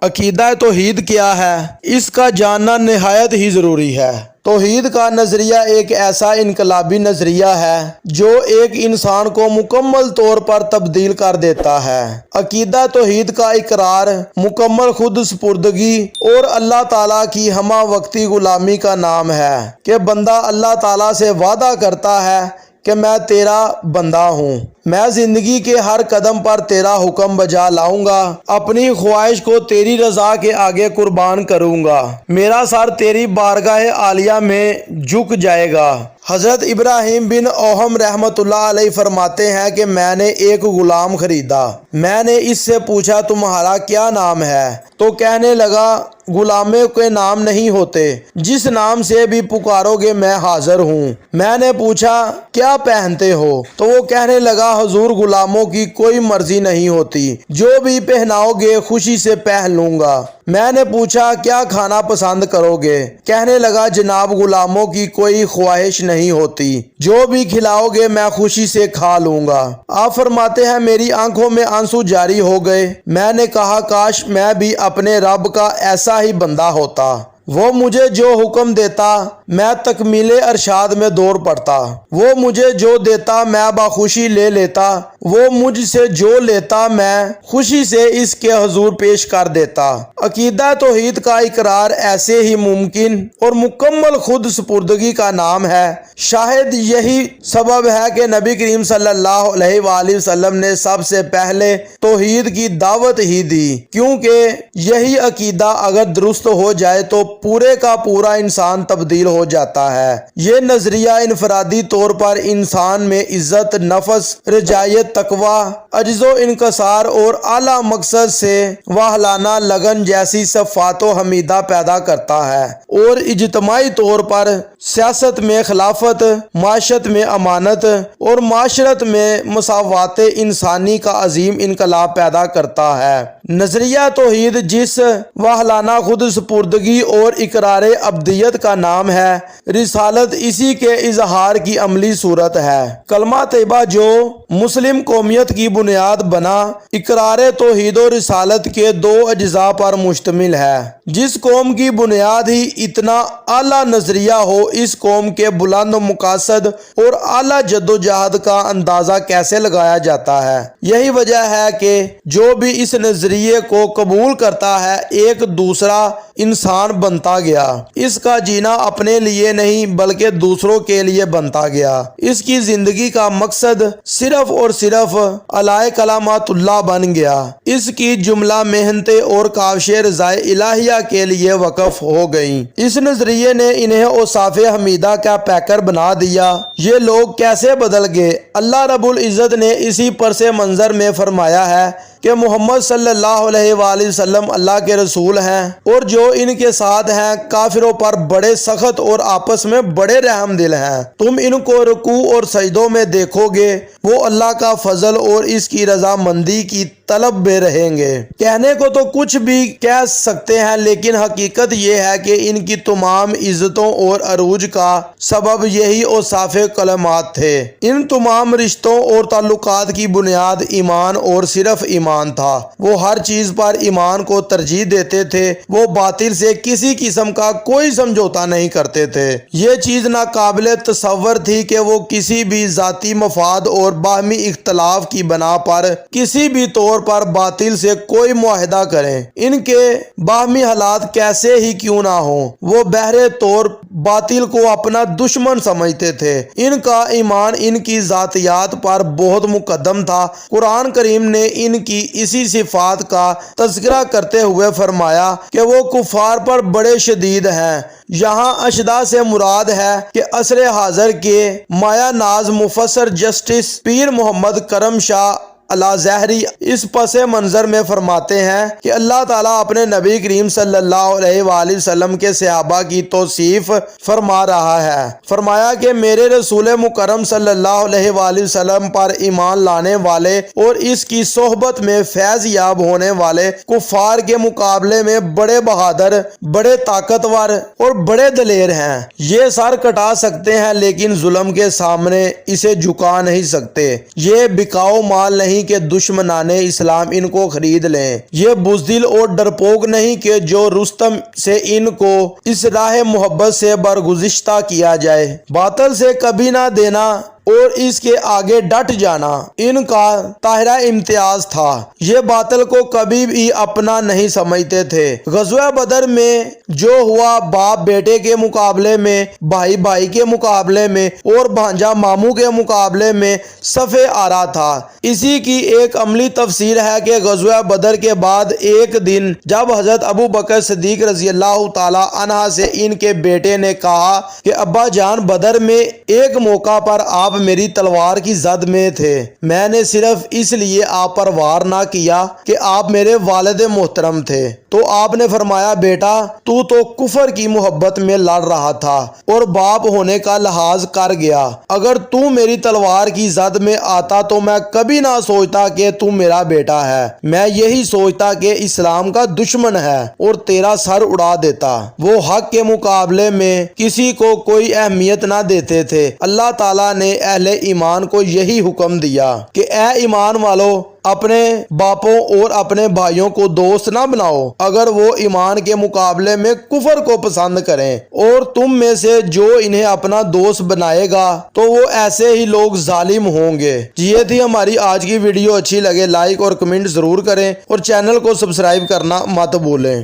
عقیدہ توحید کیا ہے، اس کا جاننا نہایت ہی ضروری ہے۔ توحید کا نظریہ ایک ایسا انقلابی نظریہ ہے جو ایک انسان کو مکمل طور پر تبدیل کر دیتا ہے۔ عقیدہ توحید کا اقرار مکمل خود سپردگی اور اللہ تعالیٰ کی ہمہ وقتی غلامی کا نام ہے کہ بندہ اللہ تعالیٰ سے وعدہ کرتا ہے کہ میں تیرا بندہ ہوں، میں زندگی کے ہر قدم پر تیرا حکم بجا لاؤں گا، اپنی خواہش کو تیری رضا کے آگے قربان کروں گا، میرا سر تیری بارگاہ عالیہ میں جھک جائے گا۔ حضرت ابراہیم بن اوہم رحمۃ اللہ علیہ فرماتے ہیں کہ میں نے ایک غلام خریدا، میں نے اس سے پوچھا تمہارا کیا نام ہے؟ تو کہنے لگا غلاموں کے نام نہیں ہوتے، جس نام سے بھی پکارو گے میں حاضر ہوں۔ میں نے پوچھا کیا پہنتے ہو؟ تو وہ کہنے لگا حضور غلاموں کی کوئی مرضی نہیں ہوتی، جو بھی پہناؤ گے خوشی سے پہن لوں گا۔ میں نے پوچھا کیا کھانا پسند کرو گے؟ کہنے لگا جناب غلاموں کی کوئی خواہش نہیں ہوتی، جو بھی کھلاؤ گے میں خوشی سے کھا لوں گا۔ آپ فرماتے ہیں میری آنکھوں میں آنسو جاری ہو گئے، میں نے کہا کاش میں بھی اپنے رب کا ایسا ہی بندہ ہوتا، وہ مجھے جو حکم دیتا میں تکمیل ارشاد میں دوڑ پڑتا، وہ مجھے جو دیتا میں بخوشی لے لیتا، وہ مجھ سے جو لیتا میں خوشی سے اس کے حضور پیش کر دیتا۔ عقیدہ توحید کا اقرار ایسے ہی ممکن اور مکمل خود سپردگی کا نام ہے۔ شاید یہی سبب ہے کہ نبی کریم صلی اللہ علیہ وآلہ وسلم نے سب سے پہلے توحید کی دعوت ہی دی، کیونکہ یہی عقیدہ اگر درست ہو جائے تو پورے کا پورا انسان تبدیل ہو جاتا ہے۔ یہ نظریہ انفرادی طور پر انسان میں عزت نفس، رجائت، تقوی، عجز و انکسار اور اعلیٰ مقصد سے واہلانہ لگن جیسی صفات و حمیدہ پیدا کرتا ہے، اور اجتماعی طور پر سیاست میں خلافت، معاشرت میں امانت اور معاشرت میں مساوات انسانی کا عظیم انقلاب پیدا کرتا ہے۔ نظریہ توحید جس واہلانہ خود سپردگی اور اقرار ابدیت کا نام ہے، رسالت اسی کے اظہار کی عملی صورت ہے۔ کلمہ طیبہ جو مسلم قومیت کی بنیاد بنا، اقرار توحید و رسالت کے دو اجزاء پر مشتمل ہے۔ جس قوم کی بنیاد ہی اتنا اعلیٰ نظریہ ہو، اس قوم کے بلند مقاصد اور اعلیٰ جدوجہد کا اندازہ کیسے لگایا جاتا ہے؟ یہی وجہ ہے کہ جو بھی اس نظریے کو قبول کرتا ہے ایک دوسرا انسان بنتا گیا، اس کا جینا اپنے لیے نہیں بلکہ دوسروں کے لیے بنتا گیا، اس کی زندگی کا مقصد صرف اور صرف اعلی کلمات اللہ بن گیا، اس کی جملہ محنتیں اور کاوشیں رضائے الہیہ کے لیے وقف ہو گئیں۔ اس نظریے نے انہیں اوصاف حمیدہ کا پیکر بنا دیا۔ یہ لوگ کیسے بدل گئے؟ اللہ رب العزت نے اسی پس منظر میں فرمایا ہے کہ محمد صلی اللہ علیہ وآلہ وسلم اللہ کے رسول ہیں، اور جو ان کے ساتھ ہیں کافروں پر بڑے سخت اور آپس میں بڑے رحم دل ہیں۔ تم ان کو رکوع اور سجدوں میں دیکھو گے، وہ اللہ کا فضل اور اس کی رضامندی کی طلب میں رہیں گے۔ کہنے کو تو کچھ بھی کہہ سکتے ہیں، لیکن حقیقت یہ ہے کہ ان کی تمام عزتوں اور عروج کا سبب یہی اوصاف کلمات تھے۔ ان تمام رشتوں اور تعلقات کی بنیاد ایمان اور صرف ایمان تھا۔ وہ ہر چیز پر ایمان کو ترجیح دیتے تھے، وہ باطل سے کسی قسم کا کوئی سمجھوتا نہیں کرتے تھے۔ یہ چیز ناقابل تصور تھی کہ وہ کسی بھی ذاتی مفاد اور باہمی اختلاف کی بنا پر کسی بھی طور پر باطل سے کوئی معاہدہ کریں، ان کے باہمی حالات کیسے ہی کیوں نہ ہوں، وہ بہرے طور باطل کو اپنا دشمن سمجھتے تھے۔ ان کا ایمان ان کی ذاتیات پر بہت مقدم تھا۔ قرآن کریم نے ان کی اسی صفات کا تذکرہ کرتے ہوئے فرمایا کہ وہ کفار پر بڑے شدید ہیں۔ یہاں اشداء سے مراد ہے کہ عصر حاضر کے مایہ ناز مفسر جسٹس پیر محمد کرم شاہ الازہری اس پس منظر میں فرماتے ہیں کہ اللہ تعالیٰ اپنے نبی کریم صلی اللہ علیہ وآلہ وسلم کے صحابہ کی توصیف فرما رہا ہے۔ فرمایا کہ میرے رسول مکرم صلی اللہ علیہ وآلہ وسلم پر ایمان لانے والے اور اس کی صحبت میں فیض یاب ہونے والے کفار کے مقابلے میں بڑے بہادر، بڑے طاقتور اور بڑے دلیر ہیں۔ یہ سر کٹا سکتے ہیں لیکن ظلم کے سامنے اسے جھکا نہیں سکتے، یہ بکاؤ مال نہیں نہیں کہ دشمنان اسلام ان کو خرید لیں، یہ بزدل اور ڈرپوک نہیں کہ جو رستم سے ان کو اس راہ محبت سے برگزشتہ کیا جائے۔ باطل سے کبھی نہ دینا اور اس کے آگے ڈٹ جانا ان کا طاہرہ امتیاز تھا۔ یہ باطل کو کبھی بھی اپنا نہیں سمجھتے تھے۔ غزوہ بدر میں جو ہوا، باپ بیٹے کے مقابلے میں، بھائی بھائی کے مقابلے میں اور بھانجا ماموں کے مقابلے میں صف آرا تھا۔ اسی کی ایک عملی تفسیر ہے کہ غزوہ بدر کے بعد ایک دن جب حضرت ابو بکر صدیق رضی اللہ تعالی عنہ سے ان کے بیٹے نے کہا کہ ابا جان، بدر میں ایک موقع پر آپ میری تلوار کی زد میں تھے، میں نے صرف اس لیے آپ پر وار نہ کیا کہ آپ میرے والد محترم تھے۔ تو آپ نے فرمایا، بیٹا تو کفر کی محبت میں لڑ رہا تھا اور باپ ہونے کا لحاظ کر گیا۔ اگر تو میری تلوار کی زد میں آتا تو میں کبھی نہ سوچتا کہ تو میرا بیٹا ہے، میں یہی سوچتا کہ اسلام کا دشمن ہے اور تیرا سر اڑا دیتا۔ وہ حق کے مقابلے میں کسی کو کوئی اہمیت نہ دیتے تھے۔ اللہ تعالیٰ نے اہل ایمان کو یہی حکم دیا کہ اے ایمان والو، اپنے باپوں اور اپنے بھائیوں کو دوست نہ بناؤ اگر وہ ایمان کے مقابلے میں کفر کو پسند کریں، اور تم میں سے جو انہیں اپنا دوست بنائے گا تو وہ ایسے ہی لوگ ظالم ہوں گے۔ یہ تھی ہماری آج کی ویڈیو، اچھی لگے لائک اور کمنٹ ضرور کریں اور چینل کو سبسکرائب کرنا مت بھولیں۔